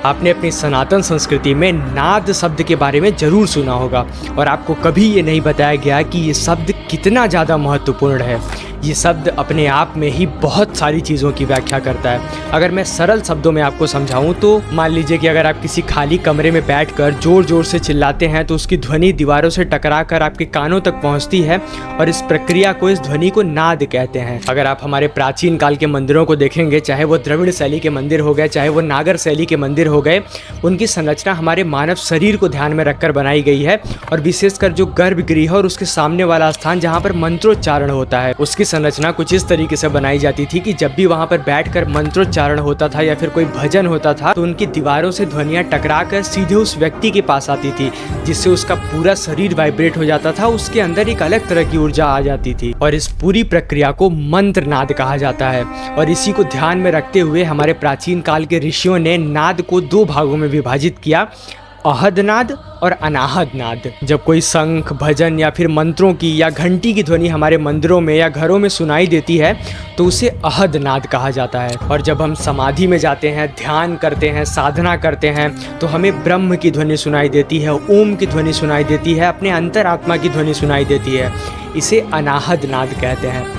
आपने अपनी सनातन संस्कृति में नाद शब्द के बारे में ज़रूर सुना होगा और आपको कभी ये नहीं बताया गया कि ये शब्द कितना ज़्यादा महत्वपूर्ण है। ये शब्द अपने आप में ही बहुत सारी चीज़ों की व्याख्या करता है। अगर मैं सरल शब्दों में आपको समझाऊं तो मान लीजिए कि अगर आप किसी खाली कमरे में बैठकर ज़ोर ज़ोर से चिल्लाते हैं तो उसकी ध्वनि दीवारों से टकराकर आपके कानों तक पहुंचती है और इस प्रक्रिया को, इस ध्वनि को नाद कहते हैं। अगर आप हमारे प्राचीन काल के मंदिरों को देखेंगे, चाहे वो द्रविड़ शैली के मंदिर हो गए, चाहे वो नागर शैली के मंदिर हो गए, उनकी संरचना हमारे मानव शरीर को ध्यान में रखकर बनाई गई है और विशेषकर जो गर्भगृह और उसके सामने वाला स्थान जहाँ पर मंत्रोच्चारण होता है, उसकी संरचना कुछ इस तरीके से बनाई जाती थी कि जब भी वहाँ पर बैठकर मंत्रोच्चारण होता था या फिर कोई भजन होता था तो उनकी दीवारों से ध्वनियाँ टकराकर सीधे उस व्यक्ति के पास आती थी, जिससे उसका पूरा शरीर वाइब्रेट हो जाता था, उसके अंदर एक अलग तरह की ऊर्जा आ जाती थी और इस पूरी प्रक्रिया को मंत्रनाद कहा जाता है। और इसी को ध्यान में रखते हुए हमारे प्राचीन काल के ऋषियों ने नाद को दो भागों में विभाजित किया, अहद नाद और अनाहद नाद। जब कोई शंख, भजन या फिर मंत्रों की या घंटी की ध्वनि हमारे मंदिरों में या घरों में सुनाई देती है तो उसे अहद नाद कहा जाता है। और जब हम समाधि में जाते हैं, ध्यान करते हैं, साधना करते हैं तो हमें ब्रह्म की ध्वनि सुनाई देती है, ओम की ध्वनि सुनाई देती है, अपने अंतरात्मा की ध्वनि सुनाई देती है। इसे अनाहद नाद कहते हैं।